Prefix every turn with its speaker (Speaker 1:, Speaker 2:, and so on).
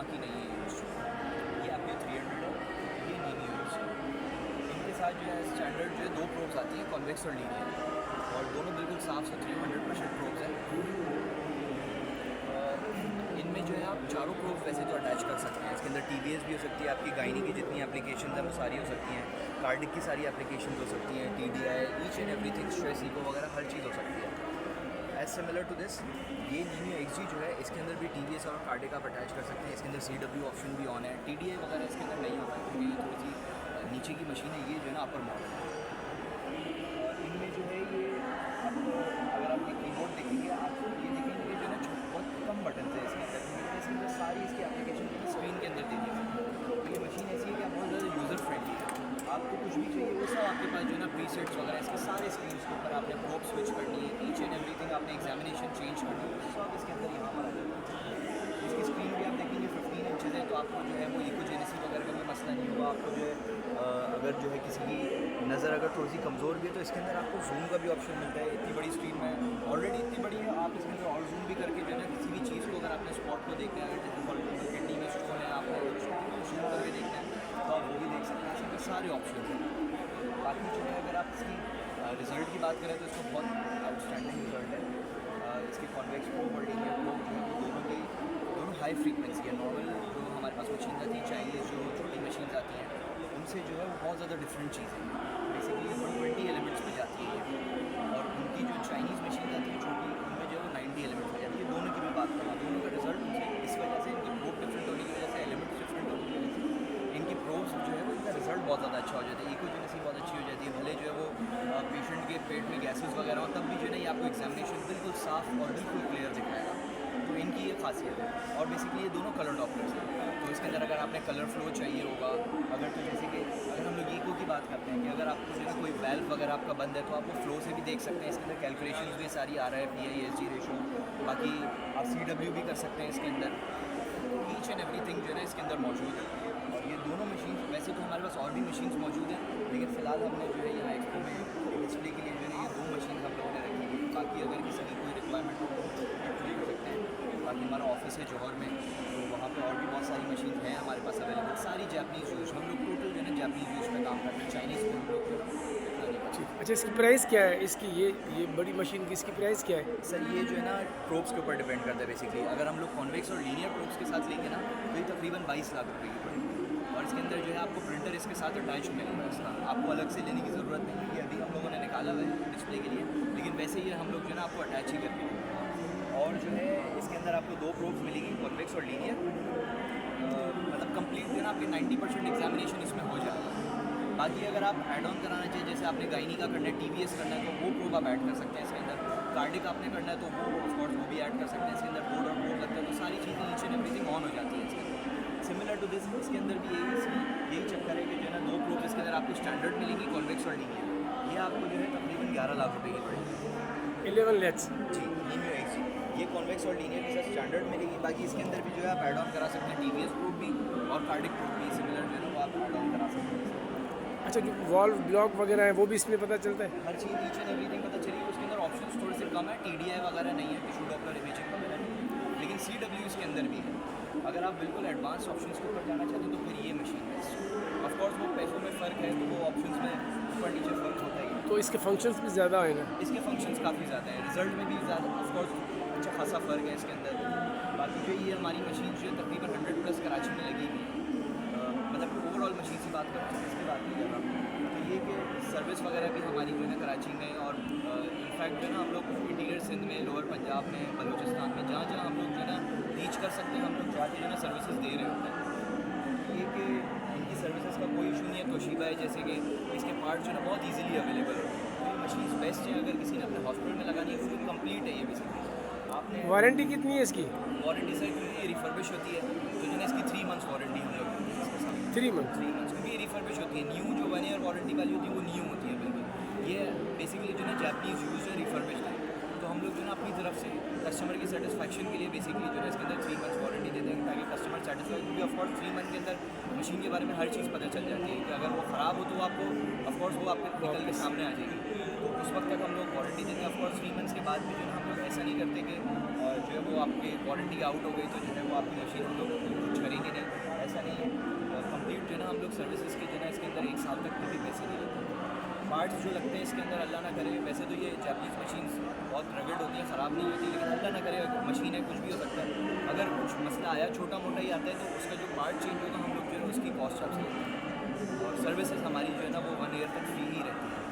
Speaker 1: यहाँ की नहीं है यूज़। ये आपके 300 है, ये नहीं यूज़ है। इनके साथ जो है स्टैंडर्ड जो है 2 प्रोब्स आती हैं, कॉन्वेक्स और लीनियर, और दोनों बिल्कुल साफ़ सुथरी 100% प्रोब्स हैं। इनमें जो है आप चारों प्रोब्स वैसे तो अटैच कर सकते हैं। इसके अंदर TVS भी हो सकती है, आपकी गायनी की जितनी एप्लीकेशन है वो सारी हो सकती हैं, कार्डिक की सारी एप्लीकेशन हो सकती हैं, TDI, each and everything, stress eco वगैरह हर चीज़ हो सकती है। एज सिमिलर टू दिस, ये न्यू XG जो है इसके अंदर भी TVS और कार्डिक आप अटैच कर सकते हैं। इसके अंदर CW ऑप्शन भी ऑन है। TDI वगैरह इसके अंदर नहीं होता क्योंकि ये थोड़ी सी नीचे की मशीन है, ये जो है ना अपर मॉडल है। और इनमें जो है ये आप अगर आप ये कीबोर्ड देखेंगे, आप ये देखेंगे कि जो है ना बहुत कम बटन है इसके अंदर, क्योंकि इसके अंदर सारी इसकी एप्लीकेशन स्क्रीन के अंदर दे दी है। तो ये मशीन ऐसी है कि आप बहुत ज़्यादा यूज़र फ्रेंडली है। आपको कुछ भी चाहिए वो सब आपके पास जो है ना प्रीसेट्स वगैरह इसके सारे स्क्रीन के ऊपर आपने प्रोब स्विच करनी है, ईच एंड एवरीथिंग आपने एग्जामिनेशन चेंज करनी है, सब इसके अंदर यहाँ पर आ जाता है। इसकी स्क्रीन भी आप देखेंगे 15 इंचज़ है, तो आपको जो है वो इकोजेनेसी वगैरह का कोई मसला नहीं होगा। आपको जो है अगर जो है किसी की नज़र अगर थोड़ी सी कमज़ोर भी है तो इसके अंदर आपको जूम का भी ऑप्शन मिलता है। इतनी बड़ी स्क्रीन में ऑलरेडी इतनी बड़ी है, आप इसके अंदर और जूम भी करके जो है ना किसी भी चीज़ को अगर आपने स्पॉट को देखना है, अगर जैसे फॉर एग्जाम्पल किडनी में स्टोन है, आपने जूम करके देखना है तो आप वो भी देख सकते हैं। इसके अंदर सारे ऑप्शन हैं। बाकी जो है अगर आप इसकी रिज़ल्ट की बात करें तो इसका बहुत आउटस्टैंडिंग रिज़ल्ट है। इसके कॉन्वेक्स प्रोब और लीनियर प्रोब जो है वो दोनों हाई फ्रीक्वेंसी है। नॉर्मल जो हमारे पास मशीन आती है, चाइनीज़ जो छोटी मशीन आती हैं, उनसे जो है वो बहुत ज़्यादा डिफरेंट चीज़ है। बेसिकली 120 एलिमेंट्स पे जाती है ये, और उनकी जो चाइनीज़ मशीन आती है छोटी, उनमें जो है वो 90 एलिमेंट्स पे जाती है। दोनों की मैं बात करूँ, दोनों का रिजल्ट उनसे इस वजह से, इनकी प्रोब डिफरेंट होने की वजह से, एलिमेंट्स डिफरेंट होने की वजह से इनकी प्रोब्स जो है वो इनका रिजल्ट बहुत ज़्यादा अच्छा हो जाता है। इकोजेनेसी बहुत अच्छी हो जाती है। भले जो है वो पेशेंट के पेट में गैसेस वगैरह हो, तब भी जो है ना ये आपको एग्जामिनेशन बिल्कुल साफ़ और बिल्कुल क्लियर दिखाएगा। तो इनकी ये खासियत है। और बेसिकली ये दोनों कलर डॉप्लर्स हैं, तो इसके अंदर अगर आपने कलर फ्लो चाहिए होगा, अगर तो जैसे कि अगर हम लोग ईको की बात करते हैं कि अगर आपको जो है कोई वेल्व वगैरह आपका बंद है तो आप वो फ्लो से भी देख सकते हैं। इसके अंदर कैलकुलेशन भी सारी आ रहा है, PI/SG रेशो, बाकी आप CW भी कर सकते हैं इसके अंदर। ईच एंड एवरीथिंग जो है ना इसके अंदर मौजूद है। और ये दोनों मशीन, वैसे तो हमारे पास और भी मशीन्स मौजूद हैं, लेकिन फ़िलहाल हमने जो है यहाँ एक्सपो में डिस्प्ले के लिए जो है ये 2 मशीन हम लोगों ने रखी है। बाकी अगर किसी की कोई रिक्वायरमेंट हो तो एक्चुअली कर सकते हैं। बाकी हमारा ऑफिस है जौहर में, तो वहाँ पे और भी बहुत सारी मशीन हैं हमारे पास अवेलेबल, सारी जापानीज़ यूज़। हम लोग टोटल जो है ना जापानीज़ यूज़ में काम करते हैं, चाइनीज़ में हम लोग जो है इतना नहीं करते।
Speaker 2: अच्छा, इसकी प्राइस क्या है? इसकी ये बड़ी मशीन की इसकी प्राइस क्या है?
Speaker 1: सर ये जो है ना प्रोब्स के ऊपर डिपेंड करता है बेसिकली। अगर हम लोग कॉन्वेक्स और लीनियर प्रोब्स के साथ लेंगे ना तो ये तकरीबन 22 लाख रुपए की पड़ेगी। और इसके अंदर जो है आपको प्रिंटर इसके साथ अटैच मिलेगा, इसका आपको अलग से लेने की ज़रूरत नहीं है। ये अभी हम लोगों ने निकाला हुआ है डिस्प्ले के लिए, लेकिन वैसे ही हम लोग जो है ना आपको अटैच ही करके देंगे। और जो है इसके अंदर आपको 2 प्रोब्स मिलेगी, कॉन्वेक्स और लीनियर। मतलब कंप्लीट जो है ना आपके 90% एग्जामिनेशन इसमें हो जाएगा। बाकी अगर आप ऐड ऑन कराना चाहिए, जैसे आपने गायनी का करना है, TVS करना है, तो वो प्रोब आप ऐड कर सकते हैं इसके अंदर। कार्डिक आपने करना है तो वो ऑफकोर्स वो भी ऐड कर सकते हैं इसके अंदर। बोर्ड और प्रोब लगता है तो सारी चीज़ें ईच एंड एवरीथिंग ऑन हो जाती है इसके अंदर। सिमिलर टू दिस इसके अंदर भी यही चक्कर है कि जो है ना 2 प्रोब इसके अंदर आपको स्टैंडर्ड मिलेगी, कॉन्वेक्स और लीनियर। ये आपको जो है तकरीबन 11 लाख रुपए की पड़ेगी।
Speaker 2: 11 lakhs।
Speaker 1: जी, न्यू XG ये कॉन्वेक्स और लीनियर के साथ स्टैंडर्ड मिलेगी। बाकी इसके अंदर भी जो है आप ऐड ऑन करा सकते हैं, TVS प्रोब भी और कार्डिक प्रोब भी सिमिलर जो है ना वो आप ऐड ऑन करा सकते हैं।
Speaker 2: अच्छा, जो वॉल्व ब्लॉक वगैरह है वो भी इसमें पता चलता है?
Speaker 1: हर चीज़ ईच एंड एवरीथिंग पता चलेगी। उसके अंदर ऑप्शंस थोड़े से कम है, TDI वगैरह नहीं है, टिश्यू डॉपलर इमेजिंग वगैरह नहीं है, लेकिन CW इसके अंदर भी है। अगर आप बिल्कुल एडवांस ऑप्शंस के ऊपर जाना चाहते हैं तो फिर ये मशीन है। ऑफकोर्स वो पैसों में फ़र्क है, तो वो ऑप्शंस में ऊपर नीचे फ़र्क होता ही है।
Speaker 2: तो इसके फंक्शंस भी ज़्यादा है ना?
Speaker 1: इसके फंक्शंस काफ़ी ज़्यादा हैं, रिजल्ट में भी ज़्यादा ऑफकोर्स अच्छा खासा फ़र्क है इसके अंदर। बाकी जो ये हमारी मशीन जो है तकरीबन 100+ कराची में लगी हुई है। मतलब ओवरऑल मशीन की बात करूँ, इसकी बात नहीं कर रहा हूँ, तो ये कि सर्विस वगैरह भी हमारी जो है कराची में, और इनफैक्ट जो है ना हम लोग इंटीरियर सिंध में, लोअर पंजाब में, बलूचिस्तान में, जहाँ जहाँ हम लोग जो है ना रीच कर सकते हैं, हम लोग जाके जो है ना सर्विसेज दे रहे होते हैं। ये कि इनकी सर्विसेज का कोई इशू नहीं है। तोशिबा है जैसे कि इसके पार्ट जो है ना बहुत ईजिली अवेलेबल है। ये मशीन बेस्ट है, अगर किसी ने अपने हॉस्पिटल में लगानी है, क्योंकि कंप्लीट है ये बेसिकली। आपने
Speaker 2: वारंटी कितनी है इसकी?
Speaker 1: वारंटी सर क्योंकि ये रिफर्बिश होती है तो जो है ना इसकी 3 मंथ्स वारंटी हम लोग देते हैं इसके साथ।
Speaker 2: 3 मंथ?
Speaker 1: 3 मंथ्स, क्योंकि ये रिफर्बिश होती है। न्यू जो 1 ईयर वारंटी वाली होती है वो न्यू होती है बिल्कुल। ये बेसिकली जो है ना जापानीज़ यूज़ है, रिफर्बिश है। तो हम लोग जो है ना अपनी तरफ से कस्टमर की सेटिस्फेक्शन के लिए बेसिकली जो है इसके अंदर 3 मंथ्स वारंटी देते हैं, ताकि कस्टमर सेटिस्फाई, क्योंकि ऑफकोर्स 3 मंथ के अंदर मशीन के बारे में हर चीज़ पता चल जाती है कि अगर वो ख़राब हो तो आपको ऑफकोर्स वो आपके निकल के सामने आ जाएगी। तो उस वक्त तक हम लोग वारंटी देते हैं। ऑफकोर्स 3 मंथ्स के बाद भी जो है हम लोग ऐसा नहीं करते कि जो है वो आपकी वारंटी आउट हो गई तो जो है वो आपकी मशीन हम लोग कुछ करेंगे नहीं, ऐसा नहीं है। कंप्लीट जो है ना हम लोग सर्विसेज के जो है ना इसके अंदर 1 साल तक कोई भी पैसे नहीं लेते। पार्ट्स जो लगते हैं इसके अंदर अल्लाह ना करे, वैसे तो ये जापानीज़ मशीन्स बहुत रगड़ होती हैं, ख़राब नहीं होती, लेकिन अल्लाह ना करे मशीन है कुछ भी हो सकता है, अगर कुछ मसला आया छोटा मोटा ही आता है तो उसका जो पार्ट चेंज होगा हम लोग जो है उसकी कॉस्ट आपसे लेते हैं। और सर्विसेज हमारी जो है ना वो 1 ईयर तक फ्री ही रहती है।